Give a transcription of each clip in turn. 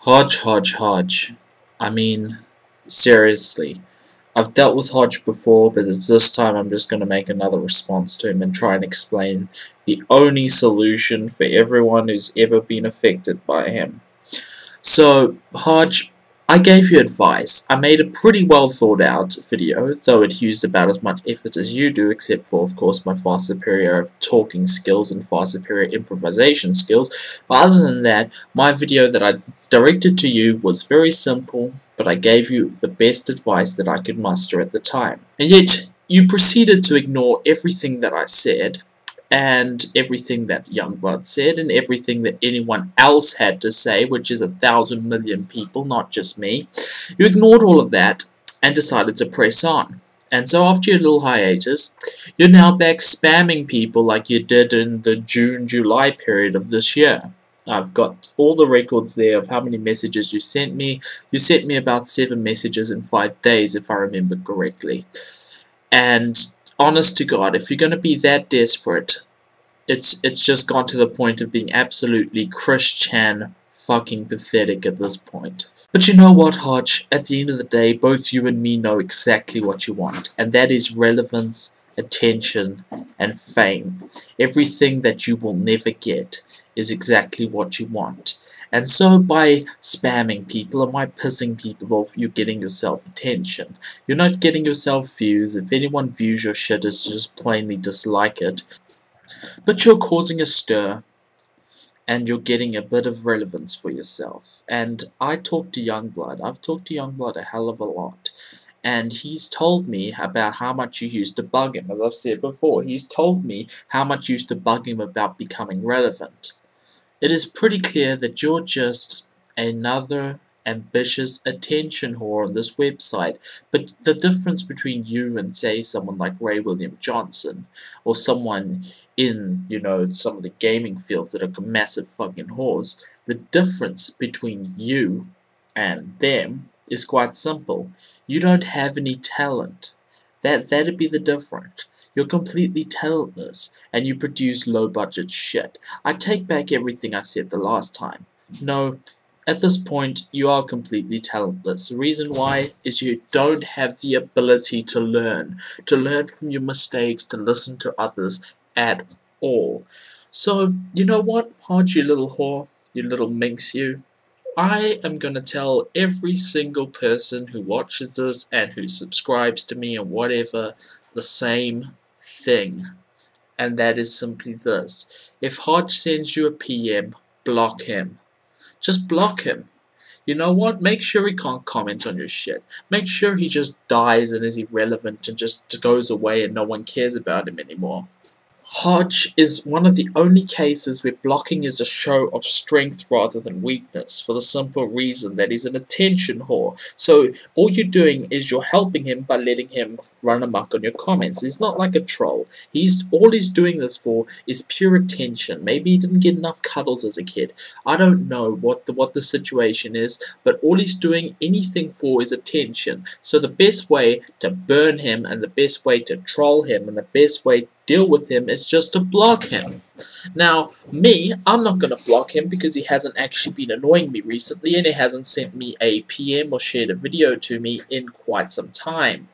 Hodge, Hodge, Hodge. I mean, seriously. I've dealt with Hodge before, but it's this time I'm just going to make another response to him and try and explain the only solution for everyone who's ever been affected by him. So, Hodge, I gave you advice. I made a pretty well thought out video, though it used about as much effort as you do, except for, of course, my far superior talking skills and far superior improvisation skills. But other than that, my video that I directed to you was very simple, but I gave you the best advice that I could muster at the time. And yet, you proceeded to ignore everything that I said, and everything that Youngblood said, and everything that anyone else had to say, which is 1,000 million people, not just me. You ignored all of that, and decided to press on. And so after your little hiatus, you're now back spamming people like you did in the June-July period of this year. I've got all the records there of how many messages you sent me. You sent me about 7 messages in 5 days, if I remember correctly. And honest to God, if you're going to be that desperate, it's just gone to the point of being absolutely Christian fucking pathetic at this point. But you know what, Hodge? At the end of the day, both you and me know exactly what you want, and that is relevance, attention, and fame. Everything that you will never get is exactly what you want. And so by spamming people and by pissing people off, you're getting yourself attention. You're not getting yourself views. If anyone views your shit, it's just plainly dislike it. But you're causing a stir, and you're getting a bit of relevance for yourself. And I talked to Youngblood. I've talked to Youngblood a hell of a lot. And he's told me about how much you used to bug him, as I've said before. He's told me how much you used to bug him about becoming relevant. It is pretty clear that you're just another ambitious attention whore on this website, but the difference between you and, say, someone like Ray William Johnson, or someone in, you know, some of the gaming fields that are massive fucking whores, the difference between you and them is quite simple. You don't have any talent. That'd be the difference. You're completely talentless, and you produce low-budget shit. I take back everything I said the last time. No, at this point, you are completely talentless. The reason why is you don't have the ability to learn from your mistakes, to listen to others at all. So, you know what, Hodge, you little whore, you little minx, you. I am going to tell every single person who watches this and who subscribes to me and whatever the same thing, and that is simply this: if Hodge sends you a PM, block him. Just block him. You know what? Make sure he can't comment on your shit. Make sure he just dies and is irrelevant and just goes away and no one cares about him anymore. Hodge is one of the only cases where blocking is a show of strength rather than weakness, for the simple reason that he's an attention whore. So all you're doing is you're helping him by letting him run amok on your comments. He's not like a troll. All he's doing this for is pure attention. Maybe he didn't get enough cuddles as a kid. I don't know what the situation is, but all he's doing anything for is attention. So the best way to burn him, and the best way to troll him, and the best way to deal with him is just to block him. Now, me, I'm not going to block him because he hasn't actually been annoying me recently, and he hasn't sent me a PM or shared a video to me in quite some time.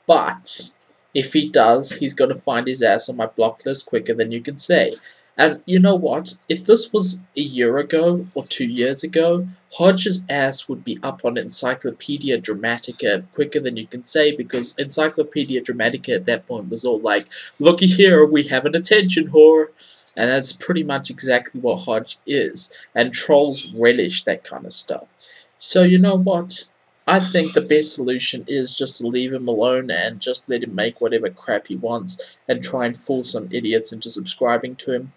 But if he does, he's going to find his ass on my block list quicker than you can say. And you know what? If this was a year ago or 2 years ago, Hodge's ass would be up on Encyclopedia Dramatica quicker than you can say, because Encyclopedia Dramatica at that point was all like, looky here, we have an attention whore. And that's pretty much exactly what Hodge is. And trolls relish that kind of stuff. So you know what? I think the best solution is just to leave him alone and just let him make whatever crap he wants and try and fool some idiots into subscribing to him.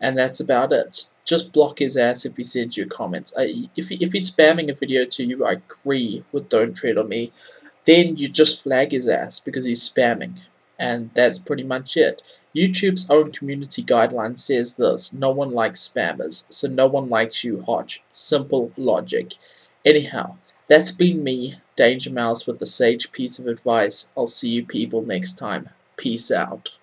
And that's about it. Just block his ass if he sends you comments. If he's spamming a video to you, I agree with Don't Tread on Me. Then you just flag his ass because he's spamming. And that's pretty much it. YouTube's own community guideline says this: no one likes spammers, so no one likes you, Hodge. Simple logic. Anyhow, that's been me, Danger Mouse, with a sage piece of advice. I'll see you people next time. Peace out.